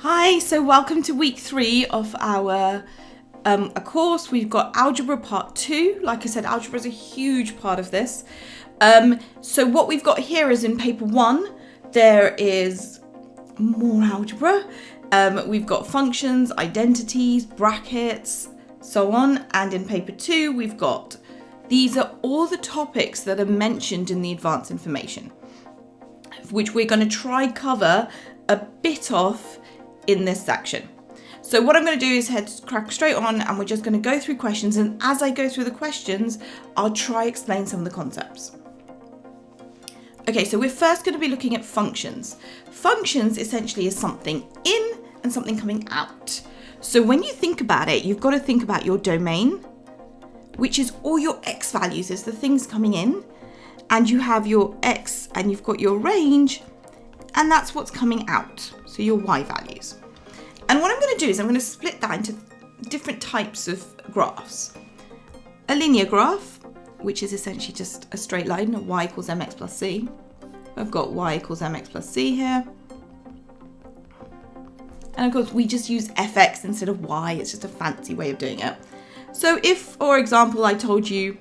Hi, so welcome to week 3 of our a course. We've got Algebra Part 2. Like I said, Algebra is a huge part of this. So what we've got here is in paper 1, there is more algebra. We've got functions, identities, brackets, so on. And in paper 2, we've got, these are all the topics that are mentioned in the advanced information, which we're going to try cover a bit of in this section. So what I'm going to do is crack straight on, and we're just going to go through questions, and as I go through the questions I'll try explain some of the concepts. Okay, so we're first going to be looking at functions. Functions essentially is something in and something coming out. So when you think about it, you've got to think about your domain, which is all your x values, is the things coming in, and you have your x and you've got your range, and that's what's coming out, so your y values. And what I'm going to do is I'm going to split that into different types of graphs. A linear graph, which is essentially just a straight line, y equals mx plus c. I've got y equals mx plus c here. And of course we just use fx instead of y, it's just a fancy way of doing it. So if, for example, I told you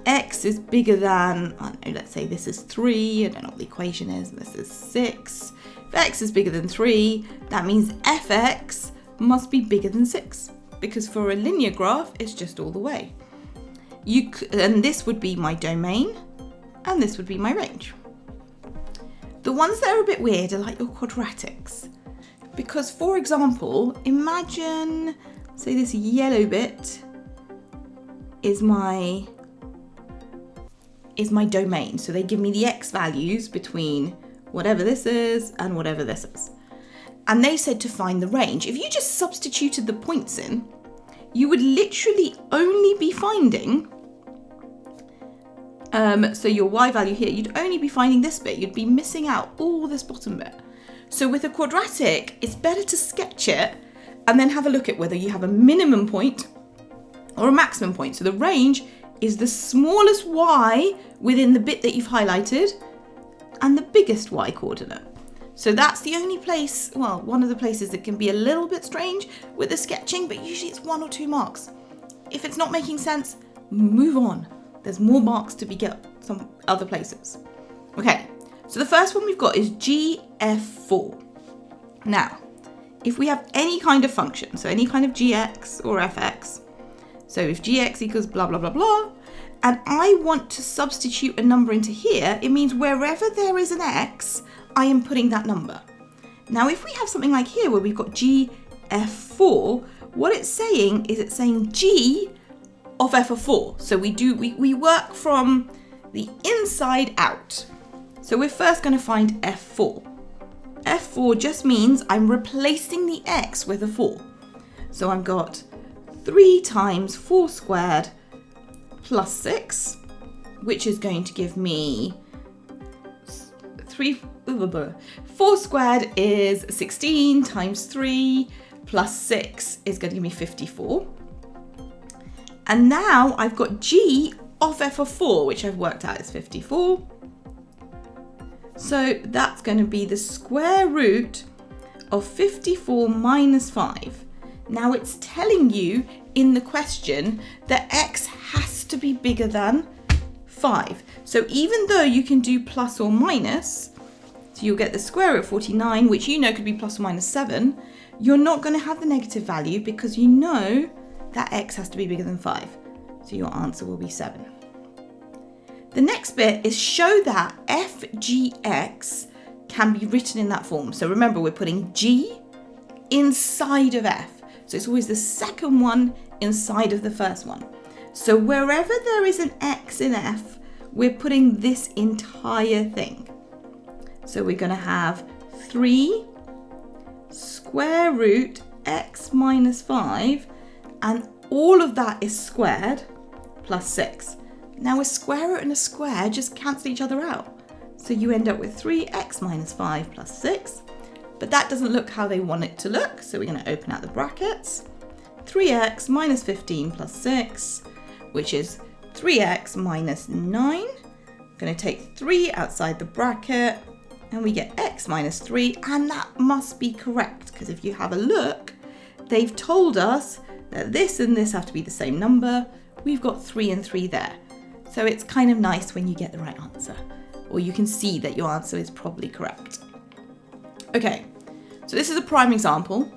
x is bigger than, I don't know, let's say this is 3, I don't know what the equation is, this is 6. If x is bigger than 3, that means fx must be bigger than 6, because for a linear graph, it's just all the way. And this would be my domain, and this would be my range. The ones that are a bit weird are like your quadratics, because, for example, imagine, say this yellow bit is my domain. So they give me the x values between whatever this is and whatever this is. And they said to find the range. If you just substituted the points in, you would literally only be finding, so your y value here, you'd only be finding this bit. You'd be missing out all this bottom bit. So with a quadratic, it's better to sketch it and then have a look at whether you have a minimum point or a maximum point. So the range is the smallest y within the bit that you've highlighted and the biggest y coordinate. So that's the only place, well, one of the places that can be a little bit strange with the sketching, but usually it's 1 or 2 marks. If it's not making sense, move on. There's more marks to be get some other places. Okay, so the first one we've got is GF4. Now, if we have any kind of function, so any kind of gx or fx, so if gx equals blah, blah, blah, blah, and I want to substitute a number into here, it means wherever there is an x, I am putting that number. Now, if we have something like here where we've got GF4, what it's saying is it's saying G of f of 4. So we work from the inside out. So we're first going to find F4. F4 just means I'm replacing the x with a 4. So I've got 3 times 4 squared plus 6, which is going to give me 4 squared is 16 times 3 plus 6 is going to give me 54. And now I've got G of f of 4, which I've worked out is 54. So that's going to be the square root of 54 minus 5. Now it's telling you in the question that x has to be bigger than 5. So even though you can do plus or minus, so you'll get the square root of 49, which you know could be plus or minus 7, you're not going to have the negative value because you know that x has to be bigger than 5. So your answer will be 7. The next bit is show that fgx can be written in that form. So remember, we're putting g inside of f. So it's always the second one inside of the first one. So wherever there is an x in f, we're putting this entire thing. So we're going to have 3 square root x minus 5, and all of that is squared plus 6. Now a square root and a square just cancel each other out. So you end up with 3x minus 5 plus 6. But that doesn't look how they want it to look. So we're going to open out the brackets. 3x minus 15 plus 6, which is 3x minus 9. I'm going to take 3 outside the bracket. and we get x minus 3, and that must be correct, because if you have a look, they've told us that this and this have to be the same number. We've got 3 and 3 there. So it's kind of nice when you get the right answer, or you can see that your answer is probably correct. Okay, so this is a prime example.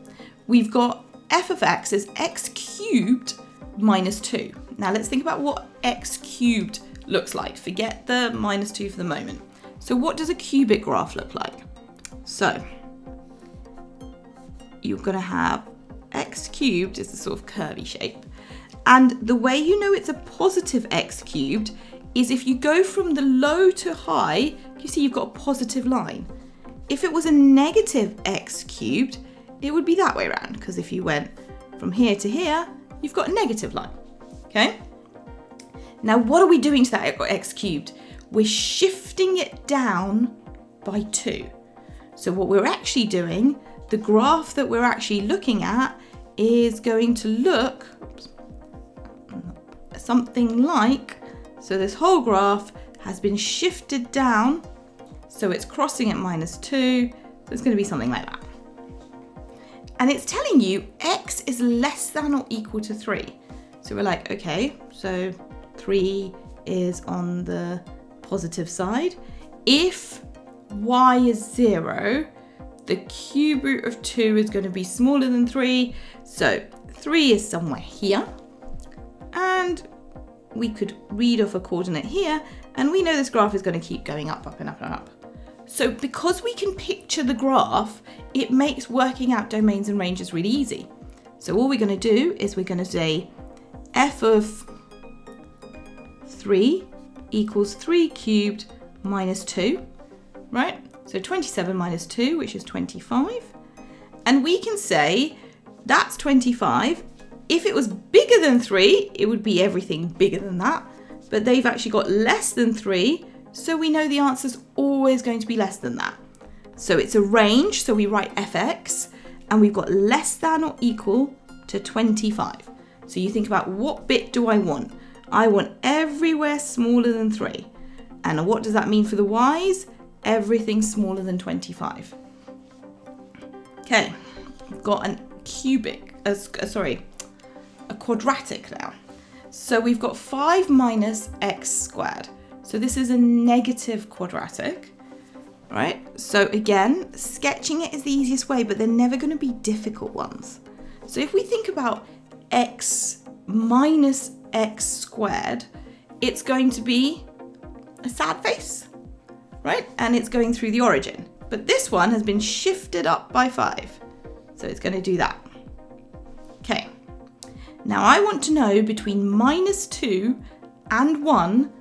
We've got f of x is x cubed minus 2. Now let's think about what x cubed looks like. Forget the minus 2 for the moment. So what does a cubic graph look like? So you're going to have x cubed is the sort of curvy shape. And the way you know it's a positive x cubed is if you go from the low to high, you see you've got a positive line. If it was a negative x cubed, it would be that way around, because if you went from here to here, you've got a negative line. Okay? Now what are we doing to that x cubed? We're shifting it down by 2. So what we're actually doing, the graph that we're actually looking at is going to look something like, so this whole graph has been shifted down, so it's crossing at minus 2, so it's going to be something like that. And it's telling you x is less than or equal to 3. So we're like, okay, so 3 is on the positive side. If y is 0, the cube root of 2 is going to be smaller than 3. So 3 is somewhere here. And we could read off a coordinate here. And we know this graph is going to keep going up, up and up and up. So because we can picture the graph, it makes working out domains and ranges really easy. So all we're going to do is we're going to say f of 3 equals 3 cubed minus 2, right? So 27 minus 2, which is 25. And we can say that's 25. If it was bigger than 3, it would be everything bigger than that. But they've actually got less than 3, so we know the answer's always going to be less than that. So it's a range, so we write fx, and we've got less than or equal to 25. So you think about, what bit do I want? I want everywhere smaller than 3. And what does that mean for the y's? Everything smaller than 25. Okay, I've got a quadratic now. So we've got 5 minus x squared. So this is a negative quadratic, right? So again, sketching it is the easiest way, but they're never going to be difficult ones. So if we think about x minus x squared, it's going to be a sad face, right? And it's going through the origin. But this one has been shifted up by 5. So it's going to do that. Okay. Now I want to know between minus 2 and 1.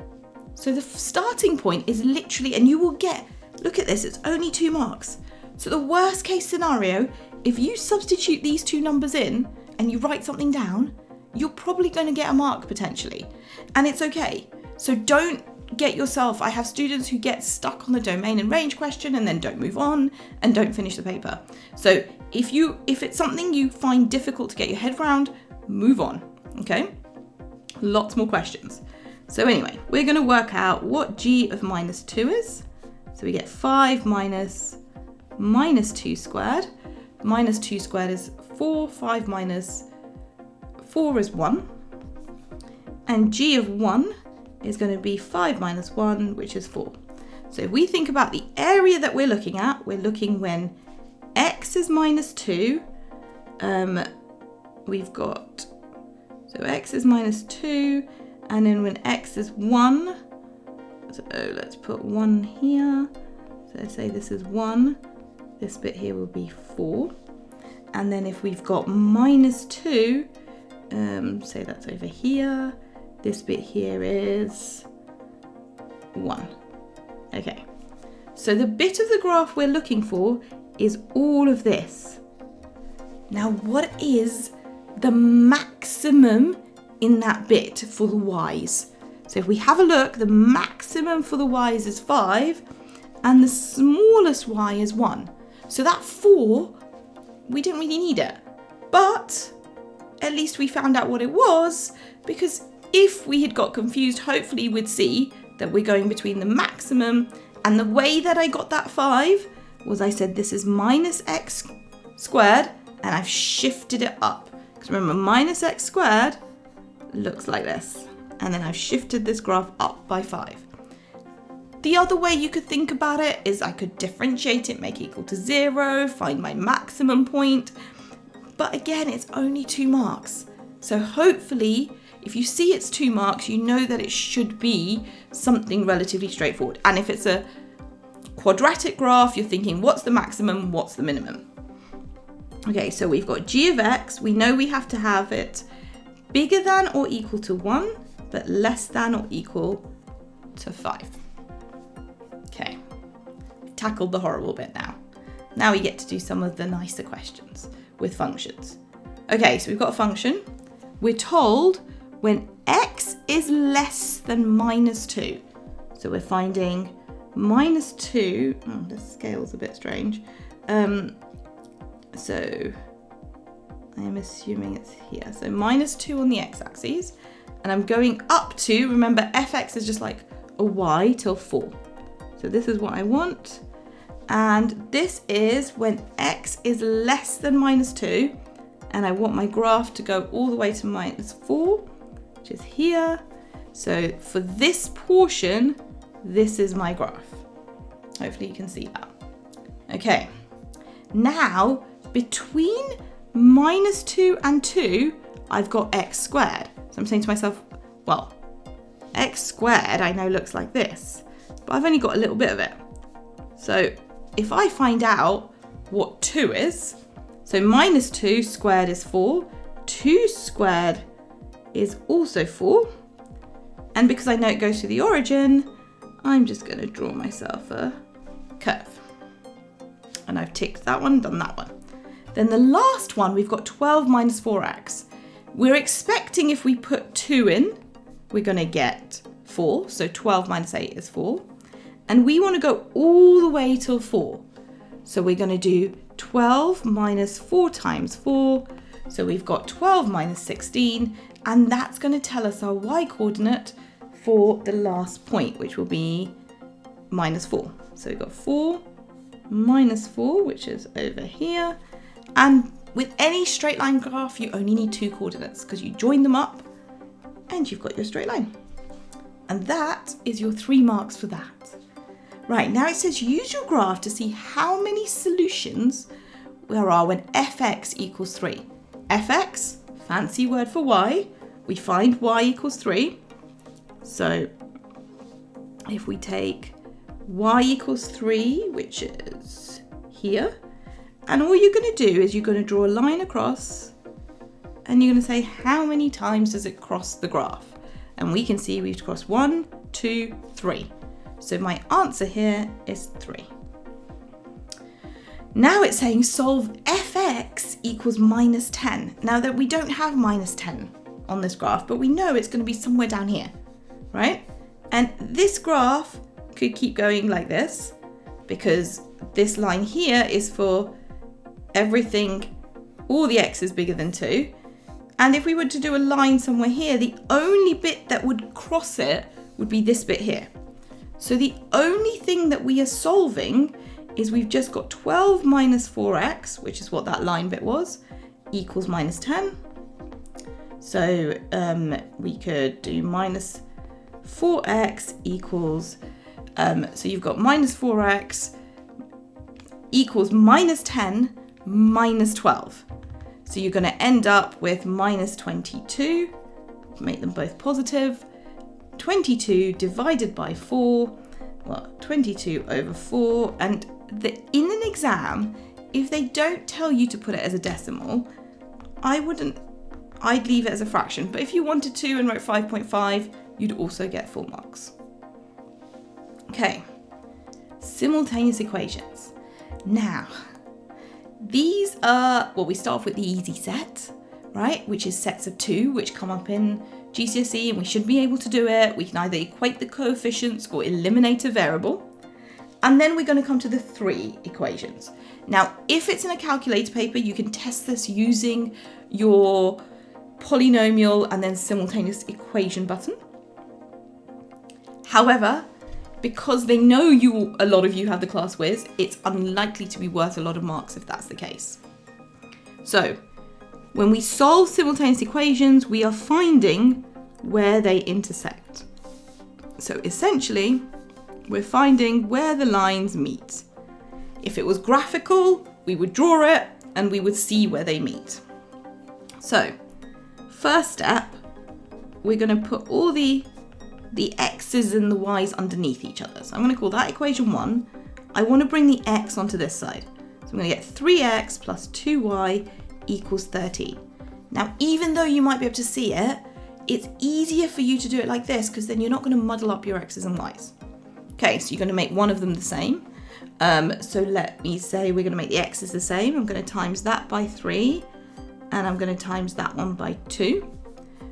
So the starting point is literally, and you will get, look at this, it's only 2 marks. So the worst case scenario, if you substitute these 2 numbers in and you write something down, you're probably going to get a mark potentially. And it's okay. So don't get yourself, I have students who get stuck on the domain and range question and then don't move on and don't finish the paper. So if it's something you find difficult to get your head around, move on, okay? Lots more questions. So anyway, we're going to work out what g of minus 2 is. So we get 5 minus 2 squared. Minus 2 squared is 4. 5 minus 4 is 1. And g of 1 is going to be 5 minus 1, which is 4. So if we think about the area that we're looking at, we're looking when x is minus 2. We've got, so x is minus 2, and then when x is 1, so let's put 1 here. So say this is 1, this bit here will be 4. And then if we've got minus 2, say that's over here, this bit here is 1. Okay, so the bit of the graph we're looking for is all of this. Now what is the maximum in that bit for the y's? So if we have a look, the maximum for the y's is 5 and the smallest y is 1. So that 4, we didn't really need it, but at least we found out what it was, because if we had got confused, hopefully we'd see that we're going between the maximum And the way that I got that 5 was I said this is minus x squared, and I've shifted it up. Because remember, minus x squared looks like this. And then I've shifted this graph up by 5. The other way you could think about it is I could differentiate it, make it equal to 0, find my maximum point. But again, it's only 2 marks. So hopefully, if you see it's 2 marks, you know that it should be something relatively straightforward. And if it's a quadratic graph, you're thinking, what's the maximum, what's the minimum? Okay, so we've got g of x. We know we have to have it bigger than or equal to 1, but less than or equal to 5. Okay, tackled the horrible bit now. Now we get to do some of the nicer questions with functions. Okay, so we've got a function. We're told when x is less than minus 2. So we're finding minus 2. Oh, the scale's a bit strange. So I'm assuming it's here. So minus 2 on the x-axis. And I'm going up to, remember, fx is just like a y till 4. So this is what I want. And this is when x is less than minus 2. And I want my graph to go all the way to minus 4, which is here. So for this portion, this is my graph. Hopefully you can see that. Okay, now between minus 2 and 2, I've got x squared. So I'm saying to myself, well, x squared I know looks like this, but I've only got a little bit of it. So if I find out what 2 is, so minus 2 squared is 4, 2 squared is also 4, and because I know it goes to the origin, I'm just going to draw myself a curve. And I've ticked that one, done that one. Then the last one, we've got 12 minus 4x. We're expecting if we put 2 in, we're going to get 4. So 12 minus 8 is 4. And we want to go all the way till 4. So we're going to do 12 minus 4 times 4. So we've got 12 minus 16. And that's going to tell us our y-coordinate for the last point, which will be minus 4. So we've got 4 minus 4, which is over here. And with any straight line graph, you only need 2 coordinates because you join them up and you've got your straight line. And that is your 3 marks for that. Right, now it says use your graph to see how many solutions there are when fx equals 3. fx, fancy word for y. We find y equals 3. So if we take y equals 3, which is here, and all you're going to do is you're going to draw a line across and you're going to say how many times does it cross the graph. And we can see we've crossed 1, 2, 3. So my answer here is 3. Now it's saying solve fx equals minus 10. Now that we don't have minus 10 on this graph, but we know it's going to be somewhere down here, right? And this graph could keep going like this because this line here is for everything, all the x is bigger than 2. And if we were to do a line somewhere here, the only bit that would cross it would be this bit here. So the only thing that we are solving is we've just got 12 minus 4x, which is what that line bit was, equals minus 10. So we could do minus 4x equals, so you've got minus 4x equals minus 10 minus 12. So you're going to end up with minus 22, make them both positive, 22 divided by 4, well, 22 over 4, and in an exam, if they don't tell you to put it as a decimal, I'd leave it as a fraction, but if you wanted to and wrote 5.5, you'd also get 4 marks. Okay, simultaneous equations. Now, these are, well, we start off with the easy set, right? Which is sets of 2, which come up in GCSE, and we should be able to do it. We can either equate the coefficients or eliminate a variable. And then we're going to come to the 3 equations. Now, if it's in a calculator paper, you can test this using your polynomial and then simultaneous equation button. However, because they know a lot of you have the class whiz, it's unlikely to be worth a lot of marks if that's the case. So when we solve simultaneous equations, we are finding where they intersect. So essentially, we're finding where the lines meet. If it was graphical, we would draw it and we would see where they meet. So first step, we're going to put all the x's and the y's underneath each other. So I'm going to call that equation 1. I want to bring the x onto this side. So I'm going to get 3x plus 2y equals 13. Now, even though you might be able to see it, it's easier for you to do it like this because then you're not going to muddle up your x's and y's. Okay, so you're going to make one of them the same. So let me say we're going to make the x's the same. I'm going to times that by 3 and I'm going to times that one by 2.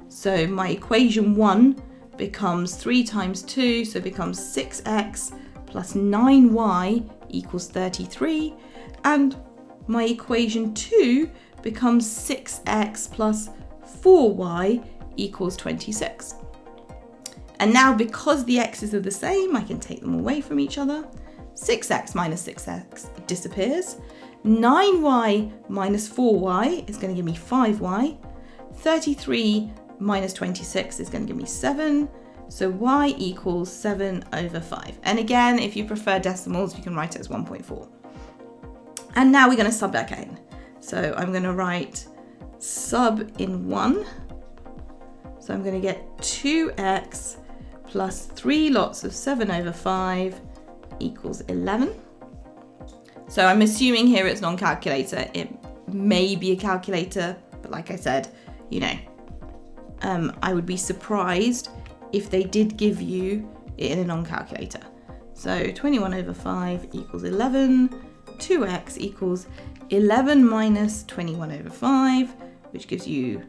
So my equation 1 becomes 3 times 2, so it becomes 6x plus 9y equals 33. And my equation 2 becomes 6x plus 4y equals 26. And now because the x's are the same, I can take them away from each other. 6x minus 6x disappears. 9y minus 4y is going to give me 5y. 33 minus 26 is going to give me 7. So y equals 7 over 5. And again, if you prefer decimals, you can write it as 1.4. And now we're going to sub back in. So I'm going to write sub in 1. So I'm going to get 2x plus 3 lots of 7 over 5 equals 11. So I'm assuming here it's non-calculator. It may be a calculator, but like I said, you know, I would be surprised if they did give you it in a non-calculator. So 21 over 5 equals 11. 2x equals 11 minus 21 over 5, which gives you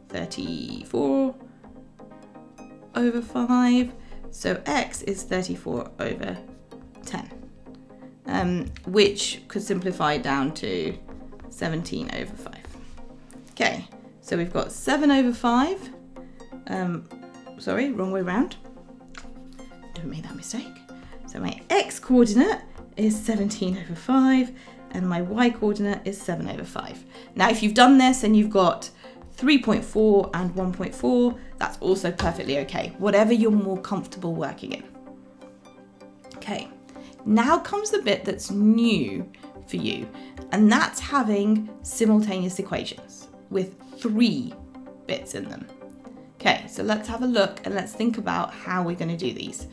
34 over 5. So x is 34 over 10, which could simplify down to 17 over 5. Okay, so we've got 7 over 5. Sorry, wrong way round. Don't make that mistake. So my x coordinate is 17 over 5 and my y coordinate is 7 over 5. Now, if you've done this and you've got 3.4 and 1.4, that's also perfectly okay. Whatever you're more comfortable working in. Okay, now comes the bit that's new for you, and that's having simultaneous equations with 3 bits in them. Okay, so let's have a look and let's think about how we're going to do these.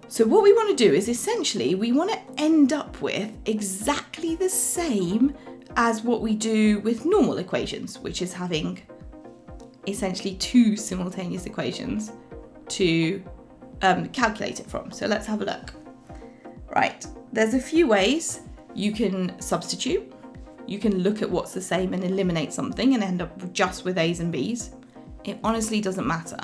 So what we want to do is essentially we want to end up with exactly the same as what we do with normal equations, which is having essentially 2 simultaneous equations to calculate it from. So let's have a look. Right, there's a few ways you can substitute. You can look at what's the same and eliminate something and end up just with A's and B's. It honestly doesn't matter.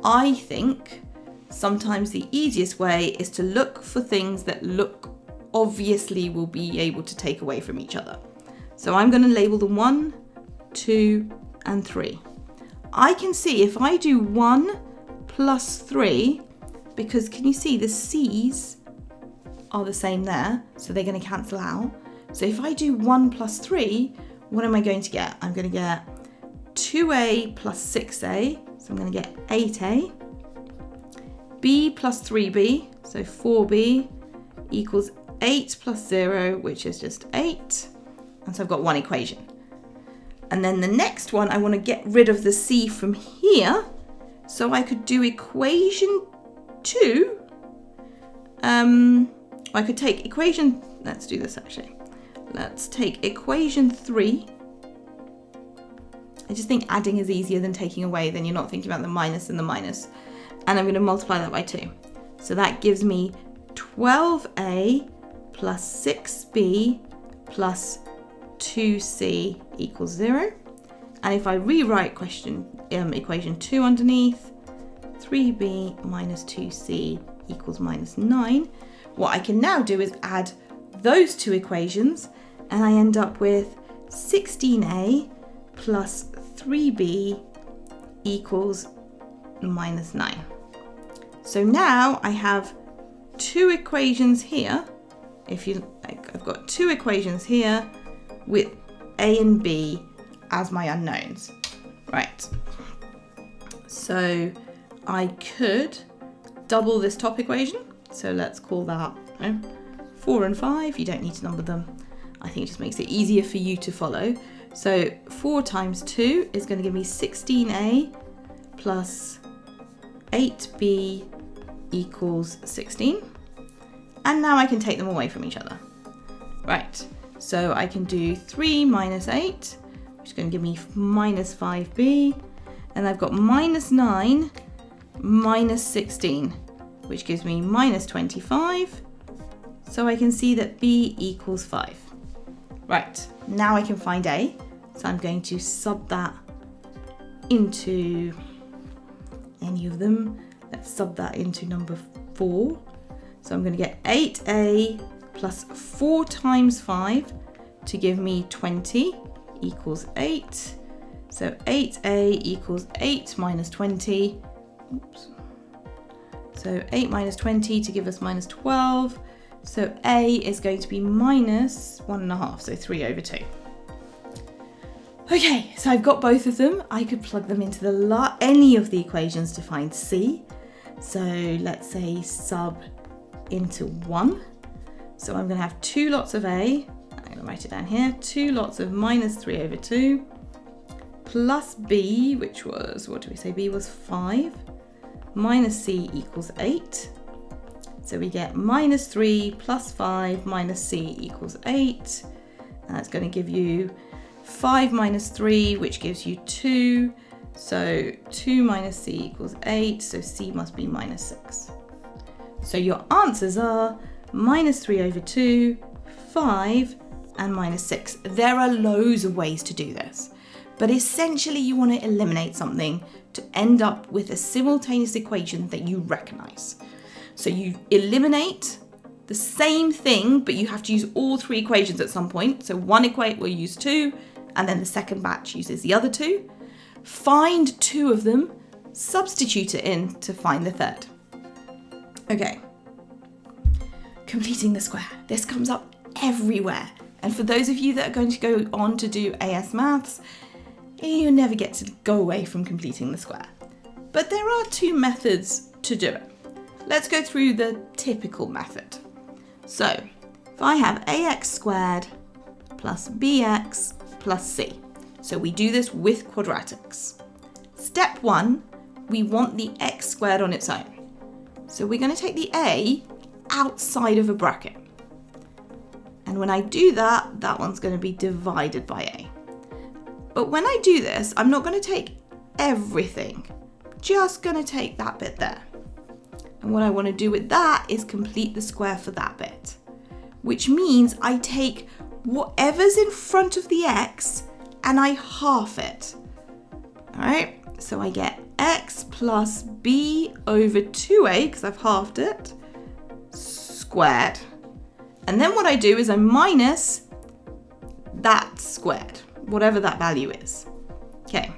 I think sometimes the easiest way is to look for things that look obviously will be able to take away from each other. So I'm going to label them 1, 2, and 3. I can see if I do 1 plus 3, because can you see the C's are the same there, so they're going to cancel out. So if I do 1 plus 3, what am I going to get? I'm going to get 2a plus 6a, so I'm going to get 8a. b plus 3b, so 4b, equals 8 plus 0, which is just 8. And so I've got one equation. And then the next one, I want to get rid of the c from here, so I could do equation 2. I could take equation, let's do this actually. Let's take equation 3. I just think adding is easier than taking away, then you're not thinking about the minus and the minus. And I'm going to multiply that by 2. So that gives me 12a plus 6b plus 2c equals 0. And if I rewrite equation 2 underneath, 3b minus 2c equals minus 9. What I can now do is add those 2 equations, and I end up with 16a plus 3b equals minus 9. So now I have two equations here. If you like, I've got two equations here with A and B as my unknowns. Right. So I could double this top equation. So let's call that 4 and 5. You don't need to number them. I think it just makes it easier for you to follow. So 4 times 2 is going to give me 16a plus 8b equals 16. And now I can take them away from each other. Right, so I can do 3 minus 8, which is going to give me minus 5b. And I've got minus 9 minus 16, which gives me minus 25. So I can see that b equals 5. Right, now I can find a. So I'm going to sub that into any of them. Let's sub that into number 4. So I'm going to get 8a plus 4 times 5 to give me 20 equals 8. So 8a equals 8 minus 20. Oops. So 8 minus 20 to give us minus 12. So a is going to be minus 1.5, so 3 over 2. Okay, so I've got both of them. I could plug them into any of the equations to find c. So let's say sub into 1. So I'm going to have 2 lots of a. I'm going to write it down here. 2 lots of minus 3 over 2 plus b, which was, what do we say? b was 5 minus c equals 8. So we get minus 3 plus 5 minus c equals 8. And that's going to give you 5 minus 3, which gives you 2. So 2 minus c equals 8. So c must be minus 6. So your answers are minus 3 over 2, 5, and minus 6. There are loads of ways to do this. But essentially you want to eliminate something to end up with a simultaneous equation that you recognize. So you eliminate the same thing, but you have to use all 3 equations at some point. So one equate will use 2, and then the second batch uses the other 2. Find 2 of them, substitute it in to find the third. Okay. Completing the square. This comes up everywhere. And for those of you that are going to go on to do AS Maths, you never get to go away from completing the square. But there are 2 methods to do it. Let's go through the typical method. So, if I have ax squared plus bx plus c. So we do this with quadratics. Step 1, we want the x squared on its own. So we're going to take the a outside of a bracket. And when I do that, that one's going to be divided by a. But when I do this, I'm not going to take everything. Just going to take that bit there. And what I want to do with that is complete the square for that bit. Which means I take whatever's in front of the x and I half it. Alright, so I get x plus b over 2a, because I've halved it, squared. And then what I do is I minus that squared, whatever that value is. Okay,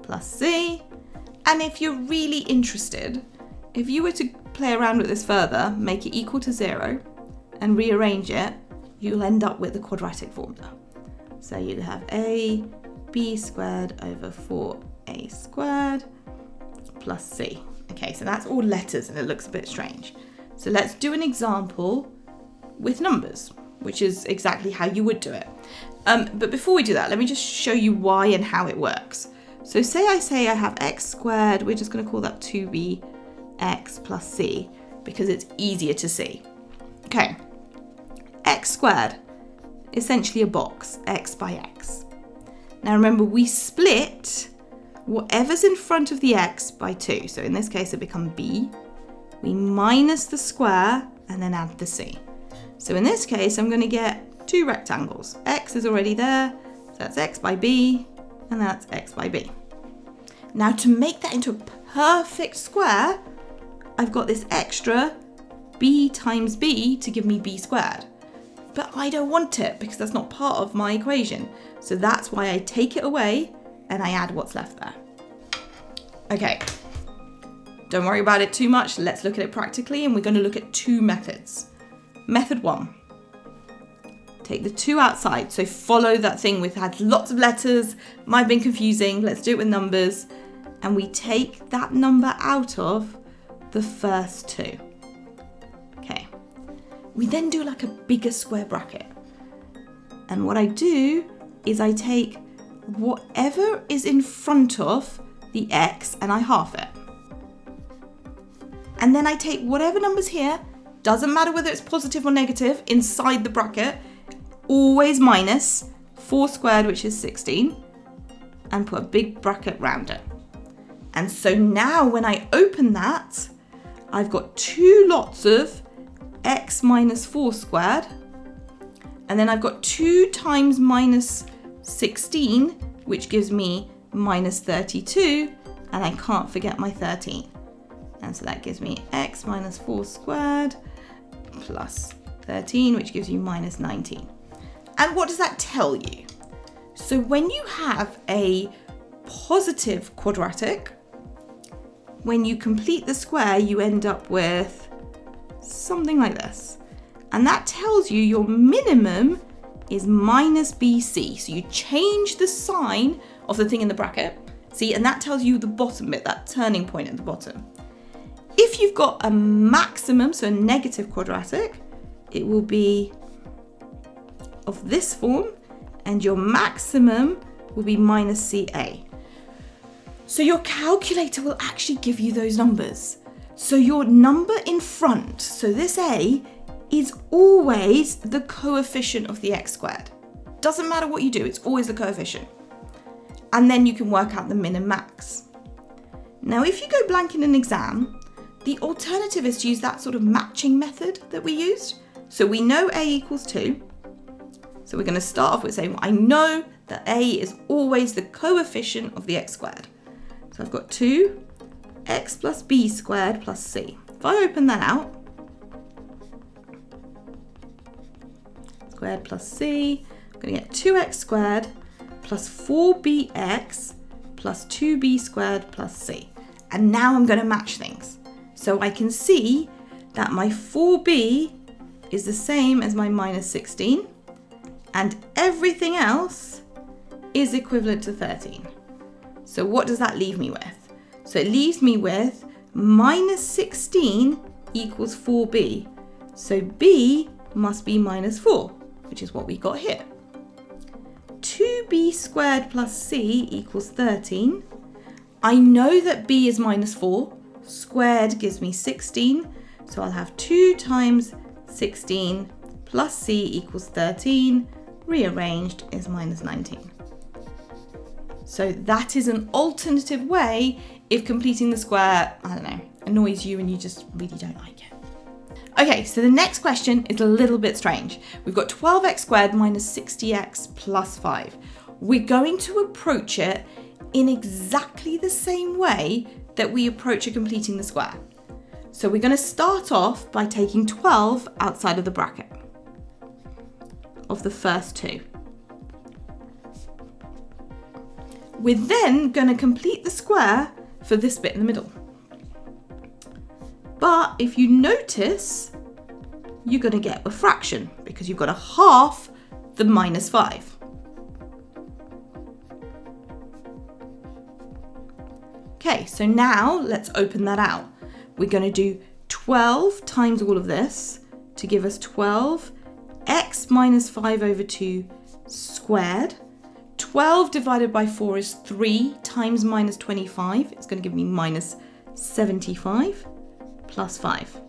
plus c. And if you're really interested, if you were to play around with this further, make it equal to 0 and rearrange it, you'll end up with the quadratic formula. So you have a b squared over 4a squared plus c. Okay, so that's all letters and it looks a bit strange. So let's do an example with numbers, which is exactly how you would do it. But before we do that, let me just show you why and how it works. So say I have x squared, we're just going to call that 2bx plus c because it's easier to see. Okay, x squared, essentially a box, x by x. Now remember, we split whatever's in front of the x by 2. So in this case, it becomes b. We minus the square and then add the c. So in this case, I'm going to get 2 rectangles. X is already there, so that's x by b, and that's x by b. Now to make that into a perfect square, I've got this extra b times b to give me b squared. But I don't want it because that's not part of my equation. So that's why I take it away and I add what's left there. Okay, Don't worry about it too much. Let's look at it practically, and we're going to look at two methods. Method 1. Take the 2 outside. So follow that thing. We've had lots of letters. Might have been confusing. Let's do it with numbers. And we take that number out of the first 2. Okay. We then do like a bigger square bracket. And what I do is I take whatever is in front of the x and I half it. And then I take whatever number's here, doesn't matter whether it's positive or negative, inside the bracket, always minus 4 squared, which is 16, and put a big bracket round it. And so now when I open that, I've got 2 lots of x minus 4 squared, and then I've got 2 times minus 16, which gives me minus 32, and I can't forget my 13. And so that gives me x minus 4 squared plus 13, which gives you minus 19. And what does that tell you? So when you have a positive quadratic, when you complete the square, you end up with something like this. And that tells you your minimum is minus BC. So you change the sign of the thing in the bracket. See, and that tells you the bottom bit, that turning point at the bottom. If you've got a maximum, so a negative quadratic, it will be of this form, and your maximum will be minus CA. So your calculator will actually give you those numbers. So your number in front, so this A, is always the coefficient of the x squared. Doesn't matter what you do, it's always the coefficient. And then you can work out the min and max. Now, if you go blank in an exam, the alternative is to use that sort of matching method that we used. So we know A equals 2. So we're going to start off with saying, well, I know that A is always the coefficient of the x squared. So I've got 2x plus b squared plus c. If I open that out, squared plus c, I'm going to get 2x squared plus 4bx plus 2b squared plus c. And now I'm going to match things. So I can see that my 4b is the same as my minus 16, and everything else is equivalent to 13. So what does that leave me with? So it leaves me with minus 16 equals 4b. So b must be minus 4, which is what we got here. 2b squared plus c equals 13. I know that b is minus 4. Squared gives me 16. So I'll have 2 times 16 plus c equals 13. Rearranged is minus 19. So that is an alternative way if completing the square, I don't know, annoys you and you just really don't like it. Okay, so the next question is a little bit strange. We've got 12x squared minus 60x plus 5. We're going to approach it in exactly the same way that we approach it completing the square. So we're going to start off by taking 12 outside of the bracket of the first 2. We're then going to complete the square for this bit in the middle. But if you notice, you're going to get a fraction because you've got to half the minus 5. Okay, so now let's open that out. We're going to do 12 times all of this to give us 12x minus 5 over 2 squared. 12 divided by 4 is 3 times minus 25. It's going to give me minus 75 plus 5.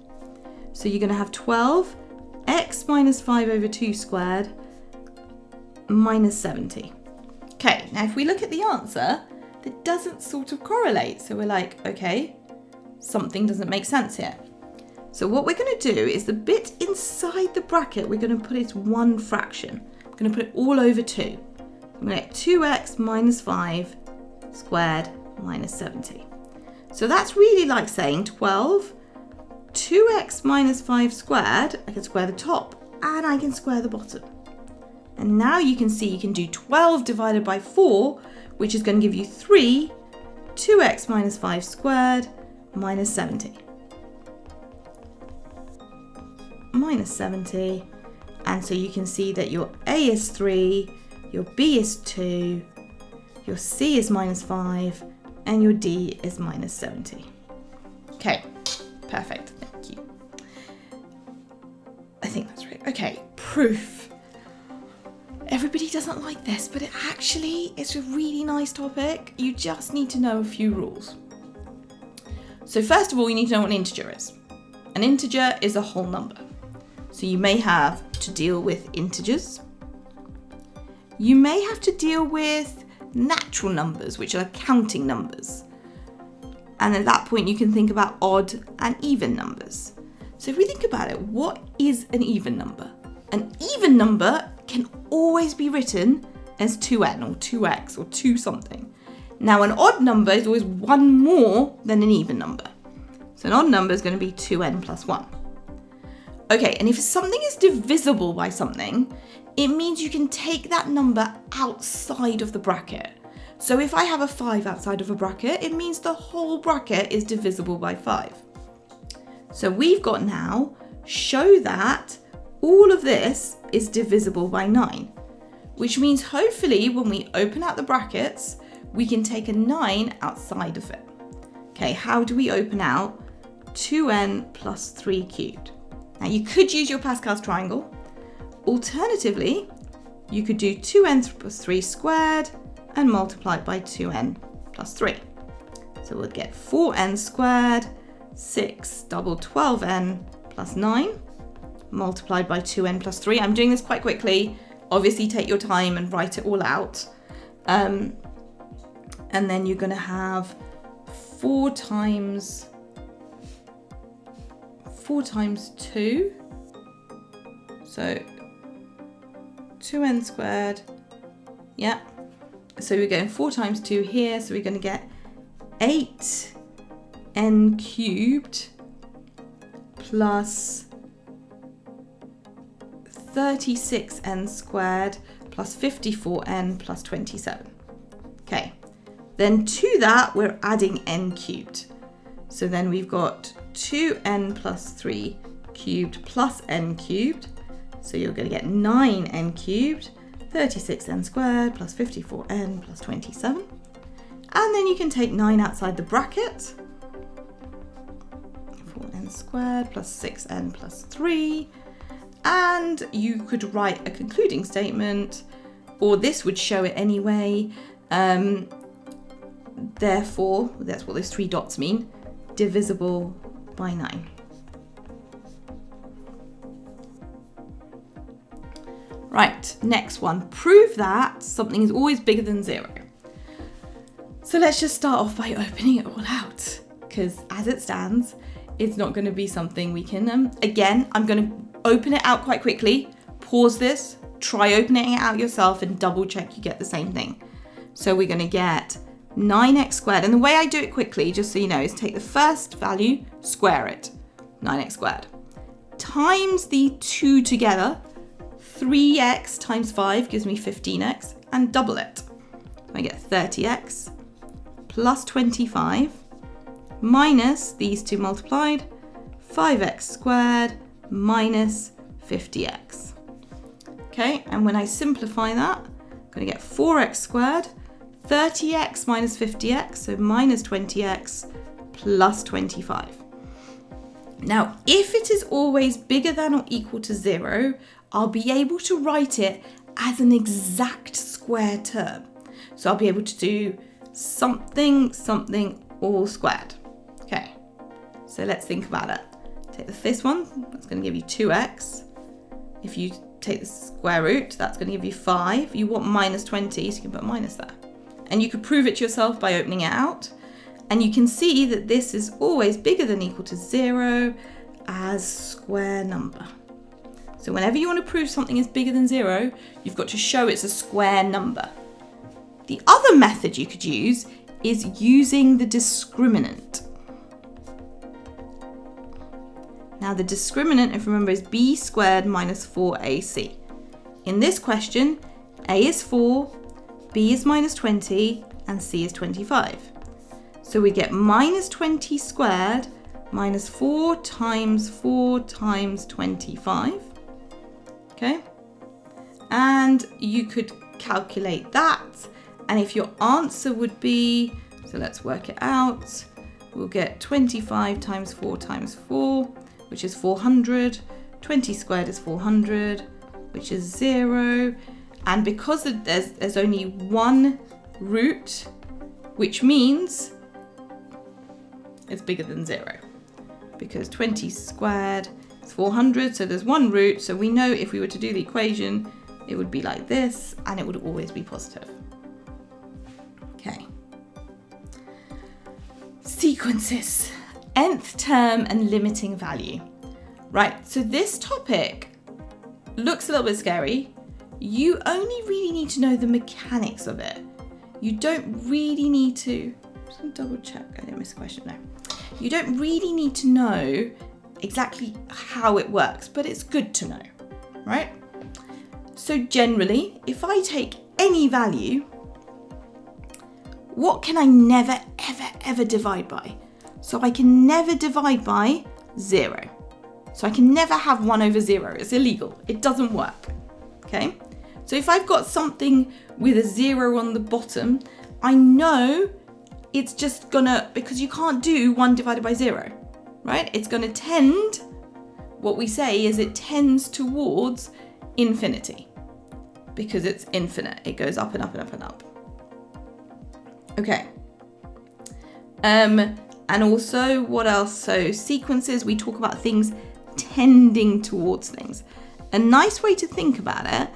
So you're going to have 12x minus 5 over 2 squared minus 70. Okay, now if we look at the answer, it doesn't sort of correlate. So we're like, okay, something doesn't make sense here. So what we're going to do is the bit inside the bracket, we're going to put it one fraction. I'm going to put it all over 2. I'm going to get 2x minus 5 squared minus 70. So that's really like saying 12, 2x minus 5 squared, I can square the top and I can square the bottom. And now you can see you can do 12 divided by 4, which is going to give you 3, 2x minus 5 squared minus 70. Minus 70. And so you can see that your A is 3, your B is 2, your C is minus 5, and your D is minus 70. Okay, perfect, thank you. I think that's right. Okay, proof. Everybody doesn't like this, but it's a really nice topic. You just need to know a few rules. So first of all, you need to know what an integer is. An integer is a whole number. So you may have to deal with integers. You may have to deal with natural numbers, which are counting numbers. And at that point, you can think about odd and even numbers. So if we think about it, what is an even number? An even number can always be written as 2n or 2x or 2 something. Now, an odd number is always one more than an even number. So an odd number is going to be 2n plus 1. Okay, and if something is divisible by something, it means you can take that number outside of the bracket. So if I have a 5 outside of a bracket, it means the whole bracket is divisible by 5. So we've got now, show that all of this is divisible by 9, which means hopefully when we open out the brackets, we can take a 9 outside of it. Okay, how do we open out 2n plus 3 cubed? Now you could use your Pascal's triangle. Alternatively, you could do 2n plus 3 squared and multiply it by 2n plus 3. So we'll get 4n squared, 6 double 12n plus 9, multiplied by 2n plus 3. I'm doing this quite quickly. Obviously take your time and write it all out. And then you're going to have 4 times 2. So 2n squared. Yeah. So we're going 4 times 2 here. So we're going to get 8n cubed plus 36n squared plus 54n plus 27. Okay. Then to that, we're adding n cubed. So then we've got 2n plus 3 cubed plus n cubed. So you're going to get 9n cubed, 36n squared plus 54n plus 27. And then you can take 9 outside the bracket. 4n squared plus 6n plus 3. And you could write a concluding statement, or this would show it anyway. Therefore, that's what those 3 dots mean, divisible by 9. Right, next one. Prove that something is always bigger than 0. So let's just start off by opening it all out, because as it stands, it's not going to be something we can... Again, I'm going to open it out quite quickly, pause this, try opening it out yourself and double check you get the same thing. So we're going to get 9x squared. And the way I do it quickly, just so you know, is take the first value, square it, 9x squared, times the 2 together, 3x times 5 gives me 15x, and double it. I get 30x plus 25 minus these 2 multiplied, 5x squared minus 50x. Okay, and when I simplify that, I'm going to get 4x squared, 30x minus 50x, so minus 20x plus 25. Now, if it is always bigger than or equal to 0, I'll be able to write it as an exact square term. So I'll be able to do something, something, all squared. Okay, so let's think about it. Take the first one, that's going to give you 2x. If you take the square root, that's going to give you 5. You want minus 20, so you can put minus there. And you could prove it yourself by opening it out. And you can see that this is always bigger than or equal to 0 as square number. So whenever you want to prove something is bigger than 0, you've got to show it's a square number. The other method you could use is using the discriminant. Now the discriminant, if you remember, is b squared minus 4ac. In this question, a is 4, b is minus 20, and c is 25. So we get minus 20 squared minus 4 times 4 times 25. Okay. And you could calculate that. And if your answer would be, so let's work it out. We'll get 25 times 4 times 4, which is 400. 20 squared is 400, which is 0. And because there's only one root, which means it's bigger than 0. Because 20 squared is 400, so there's one root. So we know if we were to do the equation, it would be like this, and it would always be positive. Okay. Sequences, nth term and limiting value. Right, so this topic looks a little bit scary. You only really need to know the mechanics of it. You don't really need to, just gonna double check, I didn't miss a question there. You don't really need to know exactly how it works, but it's good to know, right? So generally, if I take any value, what can I never, ever, ever divide by? So I can never divide by 0. So I can never have 1 over 0. It's illegal. It doesn't work. Okay? So if I've got something with a 0 on the bottom, I know it's just gonna, because you can't do 1 divided by 0, right? It's gonna tend, what we say is it tends towards infinity because it's infinite. It goes up and up and up and up. Okay. And also, what else? So sequences, we talk about things tending towards things. A nice way to think about it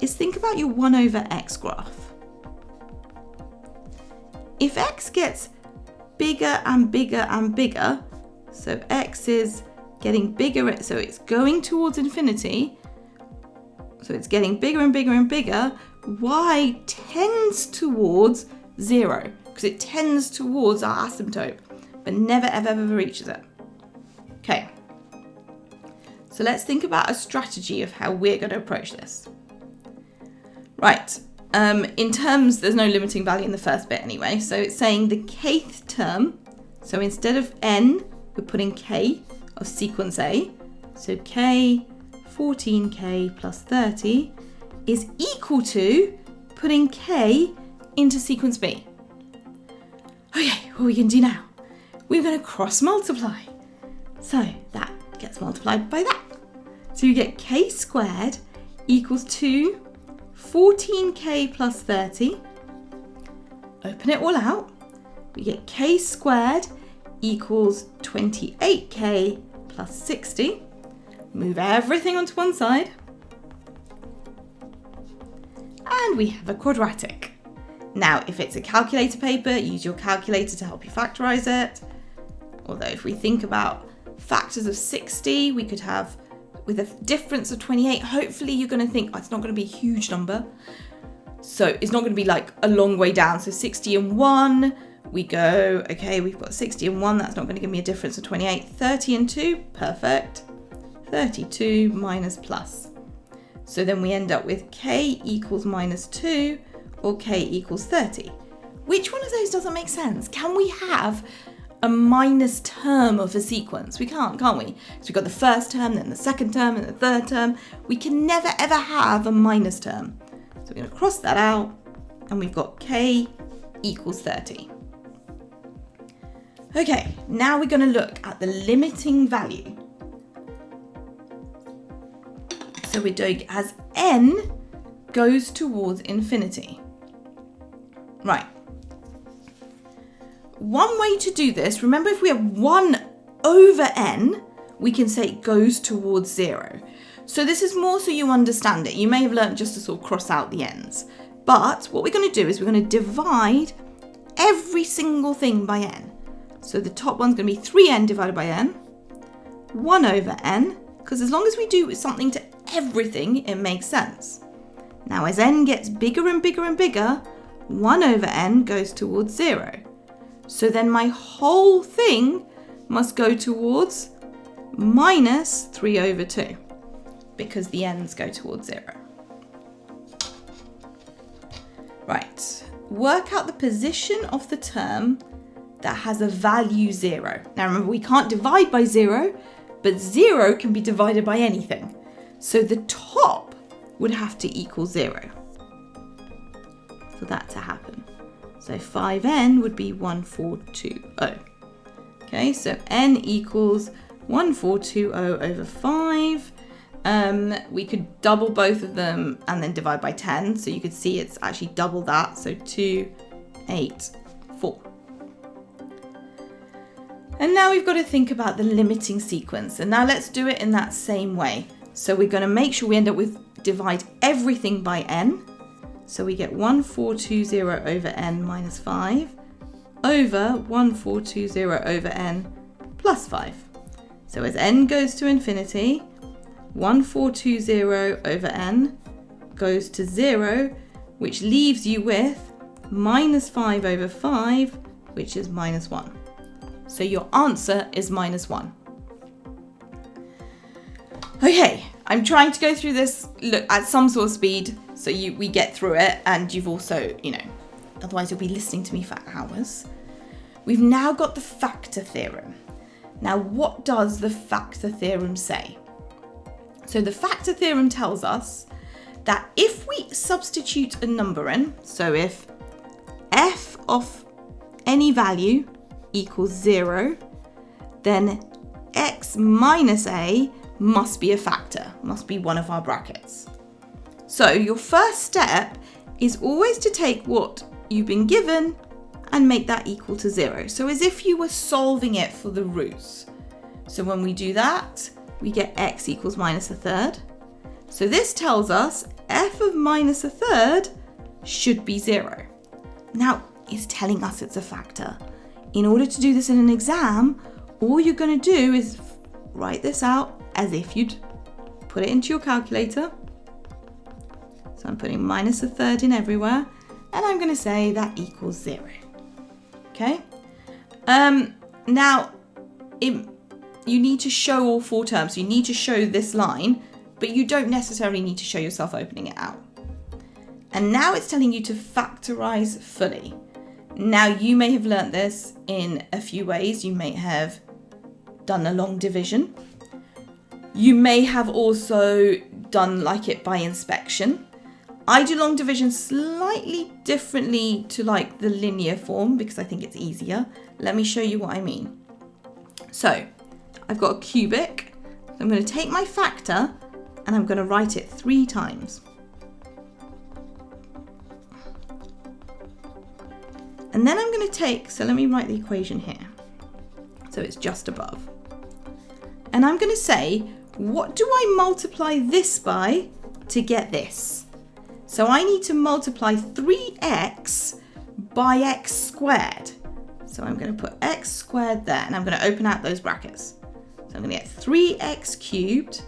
is think about your 1 over x graph. If x gets bigger and bigger and bigger, so x is getting bigger, so it's going towards infinity, so it's getting bigger and bigger and bigger, y tends towards 0, because it tends towards our asymptote, but never ever ever reaches it. Okay, so let's think about a strategy of how we're going to approach this. Right, in terms, there's no limiting value in the first bit anyway, so it's saying the kth term, so instead of n, we're putting k of sequence A, so k 14k plus 30 is equal to putting k into sequence B. Okay, what are we going to do now? We're going to cross multiply. So that gets multiplied by that. So you get k squared equals 2 14k plus 30. Open it all out. We get k squared equals 28k plus 60. Move everything onto one side. And we have a quadratic. Now, if it's a calculator paper, use your calculator to help you factorize it. Although if we think about factors of 60, we could have, with a difference of 28, hopefully you're going to think, oh, it's not going to be a huge number. So it's not going to be like a long way down. So 60 and 1, we go, okay, we've got 60 and 1, that's not going to give me a difference of 28. 30 and 2, perfect. 32 minus plus. So then we end up with k equals minus 2 or k equals 30. Which one of those doesn't make sense? Can we have a minus term of a sequence? We can't we? So we've got the first term, then the second term, and the third term. We can never ever have a minus term. So we're going to cross that out, and we've got k equals 30. Okay, now we're going to look at the limiting value. So we're doing as n goes towards infinity. Right. One way to do this, remember if we have 1 over n, we can say it goes towards 0. So this is more so you understand it. You may have learned just to sort of cross out the n's. But what we're going to do is we're going to divide every single thing by n. So the top one's going to be 3n divided by n, 1 over n, because as long as we do something to everything, it makes sense. Now as n gets bigger and bigger and bigger, 1 over n goes towards 0. So then my whole thing must go towards minus 3 over 2 because the n's go towards 0. Right, work out the position of the term that has a value 0. Now remember, we can't divide by 0, but 0 can be divided by anything. So the top would have to equal 0 for that to happen. So 5n would be 1420. Okay, so n equals 1420 over 5. We could double both of them and then divide by 10. So you could see it's actually double that. So 284. And now we've got to think about the limiting sequence. And now let's do it in that same way. So we're going to make sure we end up with divide everything by n. So we get 1420 over n minus 5 over 1420 over n plus 5. So as n goes to infinity, 1420 over n goes to 0, which leaves you with minus 5 over 5, which is minus 1. So your answer is minus 1. Okay, I'm trying to go through this at some sort of speed so we get through it, and you've also, otherwise you'll be listening to me for hours. We've now got the factor theorem. Now, what does the factor theorem say? So the factor theorem tells us that if we substitute a number in, so if f of any value equals 0, then x minus a must be a factor, must be one of our brackets. So your first step is always to take what you've been given and make that equal to 0. So as if you were solving it for the roots. So when we do that, we get x equals minus a third. So this tells us f of minus a third should be 0. Now, it's telling us it's a factor. In order to do this in an exam, all you're going to do is write this out as if you'd put it into your calculator. So I'm putting minus a third in everywhere, and I'm going to say that equals 0. Okay? Now, you need to show all 4 terms. So you need to show this line, but you don't necessarily need to show yourself opening it out. And now it's telling you to factorize fully. Now, you may have learnt this in a few ways. You may have done a long division. You may have also done like it by inspection. I do long division slightly differently to like the linear form because I think it's easier. Let me show you what I mean. So I've got a cubic. So I'm going to take my factor and I'm going to write it 3 times. And then I'm going to take, so let me write the equation here. So it's just above. And I'm going to say, what do I multiply this by to get this? So I need to multiply 3x by x squared. So I'm going to put x squared there, and I'm going to open out those brackets. So I'm going to get 3x cubed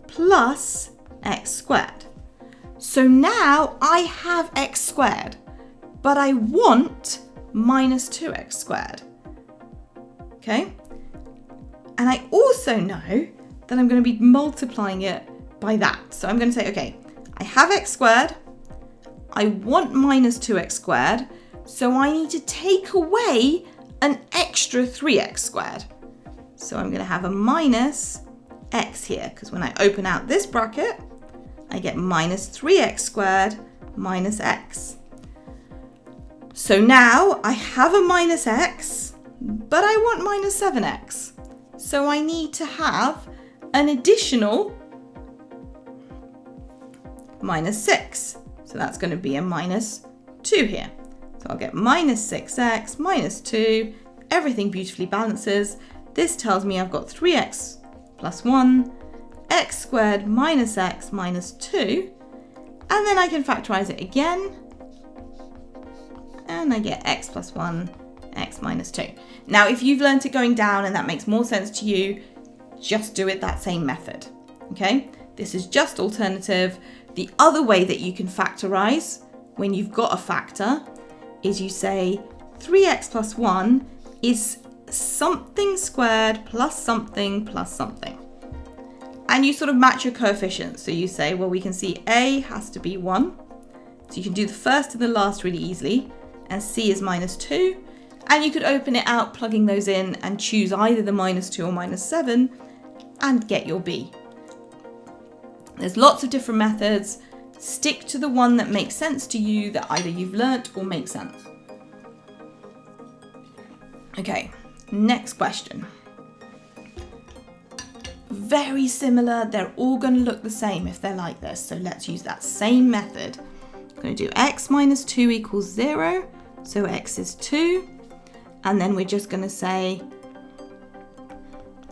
plus x squared. So now I have x squared, but I want minus 2x squared. Okay? And I also know that I'm going to be multiplying it by that. So I'm going to say, okay, I have x squared, I want minus 2x squared, so I need to take away an extra 3x squared. So I'm going to have a minus x here, because when I open out this bracket, I get minus 3x squared minus x. So now I have a minus x, but I want minus 7x. So I need to have an additional minus 6. So that's going to be a minus 2 here. So I'll get minus 6x minus 2. Everything beautifully balances. This tells me I've got 3x plus 1, x squared minus x minus 2. And then I can factorize it again. And I get x plus 1, x minus 2. Now, if you've learned it going down and that makes more sense to you, just do it that same method. Okay? This is just alternative. The other way that you can factorize when you've got a factor is you say 3x plus 1 is something squared plus something plus something. And you sort of match your coefficients. So you say, well, we can see a has to be 1. So you can do the first and the last really easily. And c is minus 2. And you could open it out, plugging those in, and choose either the -2 or -7 and get your B. There's lots of different methods. Stick to the one that makes sense to you, that either you've learnt or makes sense. Okay, next question. Very similar, they're all going to look the same if they're like this. So let's use that same method. I'm going to do x minus 2 equals 0. So x is 2. And then we're just going to say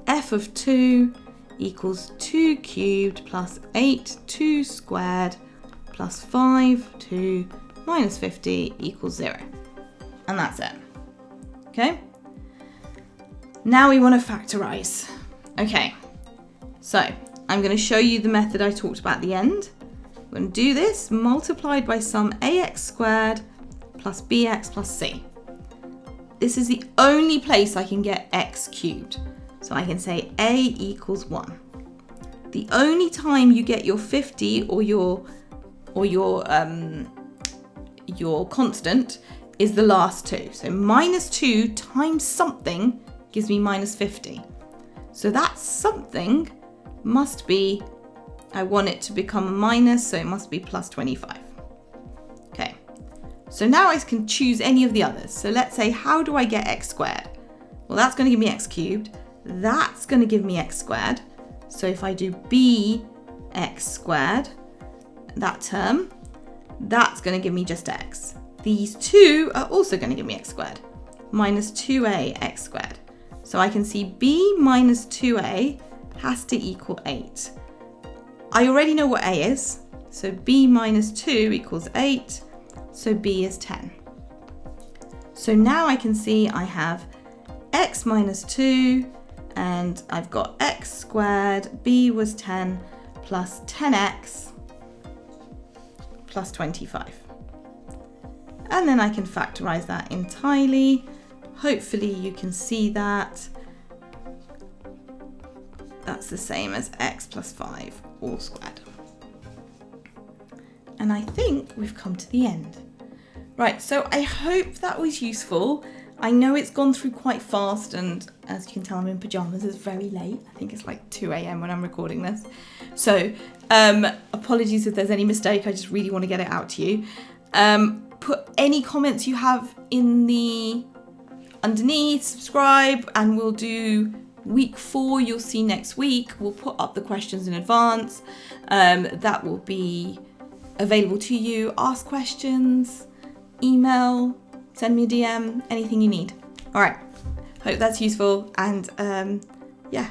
f of 2 equals 2 cubed plus 8, 2 squared plus 5, 2 minus 50 equals 0. And that's it. Okay? Now we want to factorize. Okay, so I'm going to show you the method I talked about at the end. We're going to do this multiplied by some ax squared plus bx plus c. This is the only place I can get x cubed. So I can say a equals 1. The only time you get your 50 or your constant is the last two. So -2 times something gives me -50. So that something must be, I want it to become a minus, so it must be plus 25. Okay, so now I can choose any of the others. So let's say, how do I get x squared? Well, that's going to give me x cubed. That's going to give me x squared. So if I do bx squared, that term, that's going to give me just x. These two are also going to give me x squared, minus 2a x squared. So I can see b minus 2a has to equal 8. I already know what a is. So b minus 2 equals 8. So b is 10. So now I can see I have x minus 2 and I've got x squared, b was 10 plus 10x plus 25. And then I can factorize that entirely. Hopefully you can see that. That's the same as x plus 5 all squared. And I think we've come to the end. Right, so I hope that was useful. I know it's gone through quite fast, and as you can tell, I'm in pajamas. It's very late. I think it's like 2 a.m. when I'm recording this. So apologies if there's any mistake. I just really want to get it out to you. Put any comments you have in the underneath, subscribe, and we'll do week 4. You'll see next week. We'll put up the questions in advance. That will be available to you. Ask questions, email, send me a DM, anything you need. All right, hope that's useful, and yeah,